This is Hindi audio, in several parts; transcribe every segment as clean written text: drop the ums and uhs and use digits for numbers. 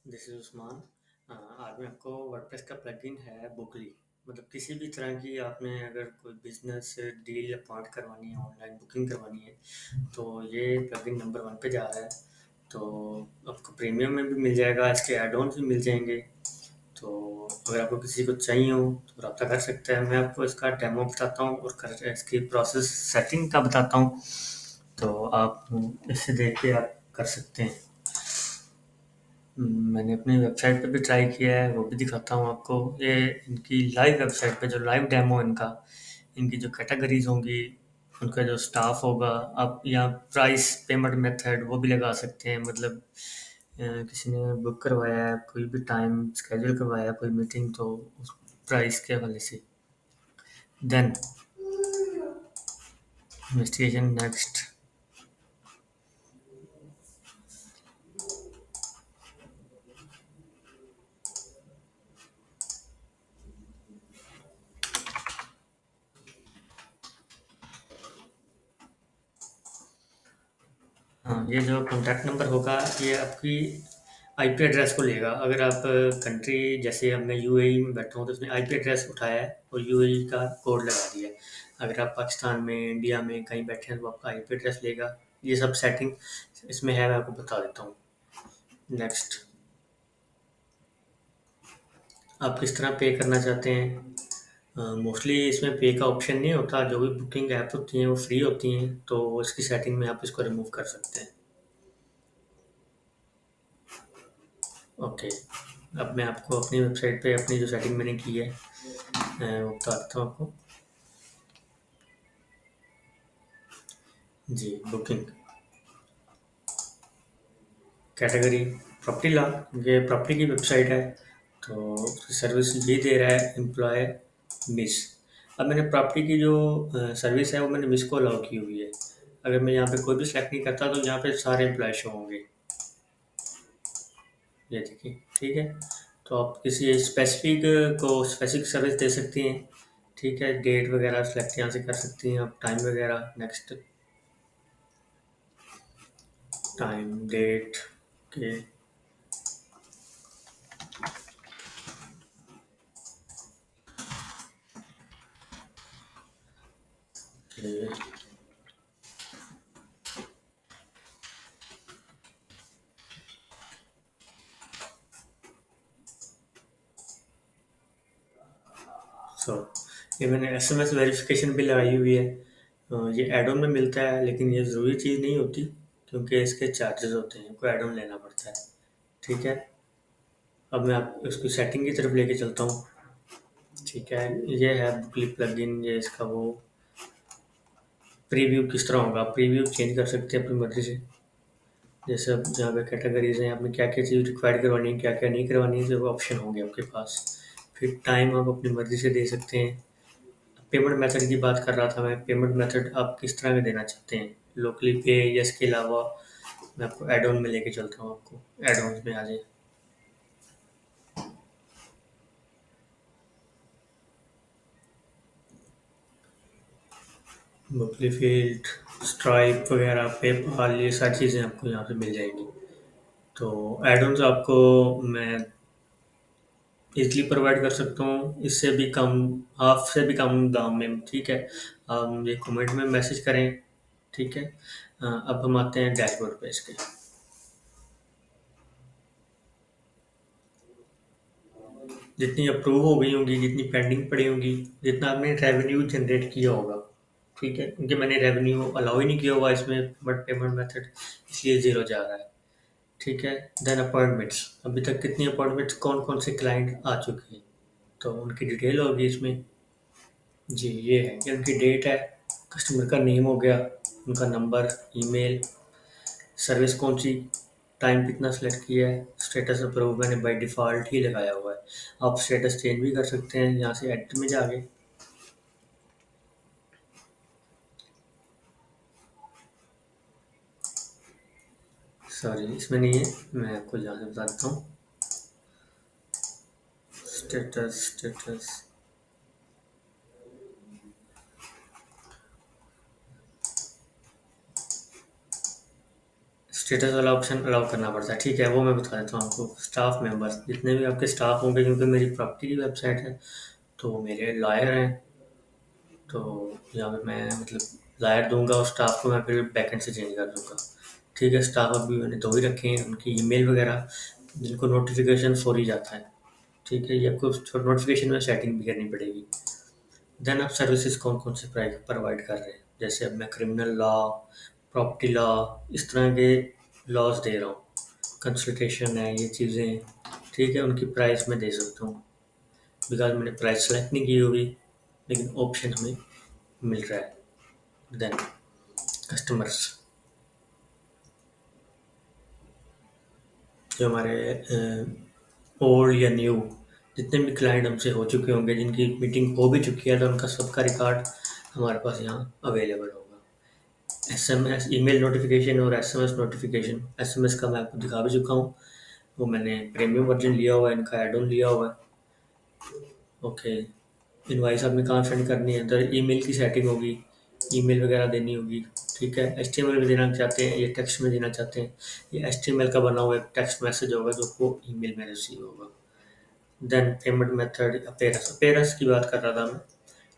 This is Usman. आज मैं आपको वर्डप्रेस का प्लगइन है बुकली, मतलब किसी भी तरह की आपने अगर कोई बिजनेस डील या पॉइंट करवानी है, ऑनलाइन बुकिंग करवानी है, तो ये प्लगइन नंबर वन पे जा रहा है। तो आपको प्रीमियम में भी मिल जाएगा, इसके एड ऑन भी मिल जाएंगे। तो अगर आपको किसी को चाहिए हो तो रब्ता कर सकते हैं। मैं आपको इसका डेमो बताता हूँ और इसकी प्रोसेस सेटिंग का बताता हूँ, तो आप इससे देख के आप कर सकते हैं। मैंने अपनी वेबसाइट पे भी ट्राई किया है, वो भी दिखाता हूँ आपको। ये इनकी लाइव वेबसाइट पे जो लाइव डेमो है इनका, इनकी जो कैटेगरीज होंगी, उनका जो स्टाफ होगा, आप यहाँ प्राइस पेमेंट मेथड वो भी लगा सकते हैं। मतलब किसी ने बुक करवाया है, कोई भी टाइम स्केड्यूल करवाया है, कोई मीटिंग, तो उस प्राइस के हवाले से। Then investigation next. हाँ, ये जो कॉन्टैक्ट नंबर होगा, ये आपकी आईपी एड्रेस को लेगा। अगर आप कंट्री, जैसे अब मैं यूएई में बैठा हूँ, तो उसने आईपी एड्रेस उठाया है और यूएई का कोड लगा दिया है। अगर आप पाकिस्तान में, इंडिया में कहीं बैठे हैं, तो आपका आईपी एड्रेस लेगा। ये सब सेटिंग इसमें है, मैं आपको बता देता हूँ। नेक्स्ट, आप किस तरह पे करना चाहते हैं। मोस्टली इसमें पे का ऑप्शन नहीं होता। जो भी बुकिंग ऐप होती हैं वो फ्री होती हैं, तो इसकी सेटिंग में आप इसको रिमूव कर सकते हैं। ओके, अब मैं आपको अपनी वेबसाइट पे अपनी जो सेटिंग मैंने की है वो बता देता हूँ आपको। जी, बुकिंग कैटेगरी प्रॉपर्टी लॉ, ये प्रॉपर्टी की वेबसाइट है, तो सर्विस ये दे रहा है एम्प्लॉय मिस। अब मैंने प्रॉपर्टी की जो सर्विस है वो मैंने मिस को अलाउ की हुई है। अगर मैं यहाँ पे कोई भी सेलेक्ट नहीं करता तो यहाँ पे सारे एम्प्लॉय शो होंगे। ये देखिए, ठीक है। तो आप किसी स्पेसिफिक को स्पेसिफिक सर्विस दे सकती हैं। ठीक है, डेट वगैरह सेलेक्ट यहाँ से कर सकती हैं आप, टाइम वगैरह। नेक्स्ट, टाइम डेट के लिए। सो ये मैंने एसएमएस वेरिफिकेशन भी लगाई हुई है। ये एड ऑन में मिलता है, लेकिन ये ज़रूरी चीज़ नहीं होती, क्योंकि इसके चार्जेस होते हैं, कोई एड ऑन लेना पड़ता है। ठीक है, अब मैं आप उसकी सेटिंग की तरफ लेके चलता हूँ। ठीक है, ये है बुकली प्लगइन। ये इसका वो प्रीव्यू किस तरह होगा, प्रीव्यू चेंज कर सकते हैं अपनी मर्ज़ी से। जैसे अब यहाँ पे कैटेगरीज हैं, आपने क्या क्या चीज़ रिक्वायर्ड करवानी है, क्या क्या नहीं करवानी है, जो ऑप्शन होंगे आपके पास। फिर टाइम आप अपनी मर्ज़ी से दे सकते हैं। पेमेंट मेथड की बात कर रहा था मैं, पेमेंट मेथड आप किस तरह का देना चाहते हैं, लोकली पे या इसके अलावा। मैं आपको एड ऑन में लेके चलता हूँ, आपको एड ऑन में आ जाए। मंथली फील्ड, स्ट्राइप वगैरह, पेपाल, ये सारी चीज़ें आपको यहाँ पे मिल जाएंगी। तो एड ऑन आपको मैं इजली प्रोवाइड कर सकता हूँ, इससे भी कम, हाफ से भी कम दाम में। ठीक है, आप मुझे कमेंट में मैसेज करें। ठीक है, अब हम आते हैं डैशबोर्ड पे इसके। जितनी अप्रूव हो गई होंगी, जितनी पेंडिंग पड़ी होंगी, जितना आपने रेवेन्यू जनरेट किया होगा। ठीक है, क्योंकि मैंने रेवेन्यू अलाउ ही नहीं किया हुआ इसमें, बट पेमेंट मेथड इसलिए ज़ीरो जा रहा है। ठीक है, देन अपॉइंटमेंट्स, अभी तक कितनी अपॉइंटमेंट्स कौन कौन से क्लाइंट आ चुके हैं, तो उनकी डिटेल होगी इसमें। जी, ये है कि उनकी डेट है, कस्टमर का नेम हो गया, उनका नंबर, ईमेल, सर्विस कौन सी, टाइम कितना सेलेक्ट किया है, स्टेटस अप्रूव मैंने बाय डिफ़ॉल्ट ही लगाया हुआ है। आप स्टेटस चेंज भी कर सकते हैं यहाँ से एडिट में जाके। सॉरी, इसमें नहीं है, मैं आपको यहाँ से बता देता हूँ। स्टेटस स्टेटस स्टेटस वाला ऑप्शन अलाउ करना पड़ता है, ठीक है, वो मैं बता देता हूँ आपको। स्टाफ मेंबर्स जितने भी आपके स्टाफ होंगे, क्योंकि मेरी प्रॉपर्टी की वेबसाइट है, तो मेरे लॉयर हैं, तो यहाँ पे मैं मतलब लॉयर दूंगा और स्टाफ को मैं फिर बैकेंड से चेंज कर दूंगा। ठीक है, स्टाफ अभी मैंने 2 ही रखे हैं, उनकी ईमेल वगैरह जिनको नोटिफिकेशन फौरी जाता है। ठीक है, ये आपको नोटिफिकेशन में सेटिंग भी करनी पड़ेगी। देन आप सर्विसेज कौन कौन से प्रोवाइड कर रहे हैं, जैसे अब मैं क्रिमिनल लॉ, प्रॉपर्टी लॉ, इस तरह के लॉज दे रहा हूँ, कंसल्टेशन है, ये चीज़ें। ठीक है, उनकी प्राइस मैं दे सकता हूँ, बिकॉज मैंने प्राइस सेलेक्ट नहीं की होगी, लेकिन ऑप्शन हमें मिल रहा है। देन कस्टमर्स, जो हमारे ओल्ड या न्यू जितने भी क्लाइंट हमसे हो चुके होंगे, जिनकी मीटिंग हो भी चुकी है, तो उनका सबका रिकॉर्ड हमारे पास यहाँ अवेलेबल होगा। एसएमएस, ईमेल नोटिफिकेशन और एसएमएस नोटिफिकेशन। एसएमएस का मैं आपको दिखा भी चुका हूँ, वो मैंने प्रीमियम वर्जन लिया हुआ है, इनका एड ऑन लिया हुआ है। ओके, इनवाइस आपने कहाँ सेंड करनी है, तो ईमेल की सेटिंग होगी, ईमेल वगैरह देनी होगी। ठीक है, एचटीएमएल में देना चाहते हैं, ये टेक्स्ट में देना चाहते हैं, ये एचटीएमएल का बना हुआ एक टेक्स्ट मैसेज होगा जो आपको ईमेल में रिसीव होगा। Then payment method, appearance, appearance की बात कर रहा था मैं,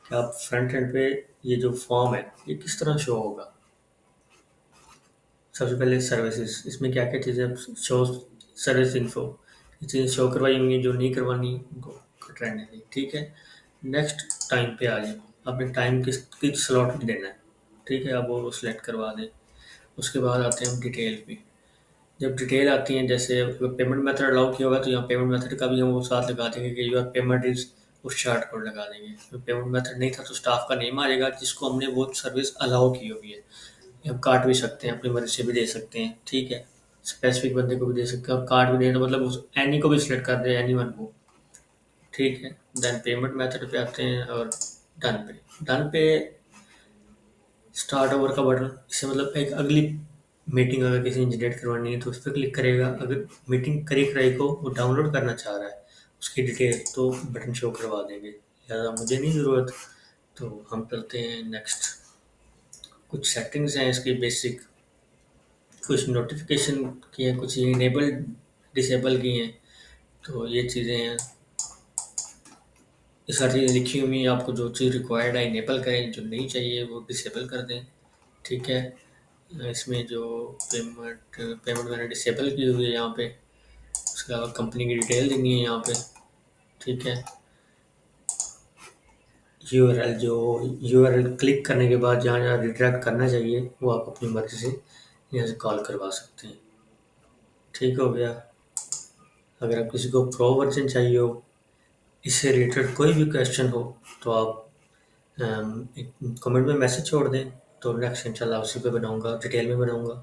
कि आप फ्रंट एंड पे ये जो फॉर्म है ये किस तरह शो होगा। सबसे पहले सर्विसेज, इसमें क्या क्या चीज़ें शो, सर्विस इन्फो, ये चीज़ें शो करवाई होंगी, जो नहीं करवानी उनको कट रहने दें। ठीक है, नेक्स्ट टाइम पे आ जाए, आपने टाइम किस स्लॉट में देना है। ठीक है, आप वो सिलेक्ट करवा दें। उसके बाद आते हैं हम डिटेल पे। जब डिटेल आती है, जैसे पेमेंट मेथड अलाउ किया होगा, तो यहाँ पेमेंट मेथड का भी हम वो साथ लगा देंगे कि योर पेमेंट इज, उस शार्ट कोड लगा देंगे। तो पेमेंट मेथड नहीं था तो स्टाफ का नेम आ जाएगा जिसको हमने वो सर्विस अलाउ की हुई है। ये हम काट भी सकते हैं, अपनी मर्जी से भी दे सकते हैं। ठीक है, स्पेसिफिक बंदे को भी दे सकते हैं, और काट भी दें तो मतलब उस एनी को भी सिलेक्ट कर दे, एनी वन को। ठीक है, देन पेमेंट मेथड पे आते हैं और डन पे। डन पे स्टार्ट ओवर का बटन, इससे मतलब एक अगली मीटिंग अगर किसी ने जनरेट करवानी है तो उस पर क्लिक करेगा। अगर मीटिंग करी कराई को वो डाउनलोड करना चाह रहा है उसकी डिटेल, तो बटन शो करवा देंगे। ज़्यादा मुझे नहीं ज़रूरत, तो हम चलते हैं नेक्स्ट। कुछ सेटिंग्स हैं इसकी बेसिक, कुछ नोटिफिकेशन की हैं, कुछ इनेबल डिसेबल की हैं, तो ये चीज़ें हैं। ये सारी चीज़ें लिखी हुई हैं, आपको जो चीज़ रिक्वायर्ड है इनेबल करें, जो नहीं चाहिए वो डिसेबल कर दें। ठीक है, इसमें जो पेमेंट पेमेंट मैंने डिसेबल की हुई है यहाँ पे। उसके अलावा कंपनी की डिटेल देनी है यहाँ पे। ठीक है, यूआरएल, जो यूआरएल क्लिक करने के बाद जहाँ जहाँ रिडायरेक्ट करना चाहिए वो आप अपनी मर्ज़ी से यहाँ से कॉल करवा सकते हैं। ठीक हो गया। अगर आप किसी को प्रो वर्जन चाहिए हो, इससे रिलेटेड कोई भी क्वेश्चन हो, तो आप एक कमेंट में मैसेज छोड़ दें, तो नेक्स्ट इंशाल्लाह उसी पे बनाऊँगा, डिटेल में बनाऊँगा।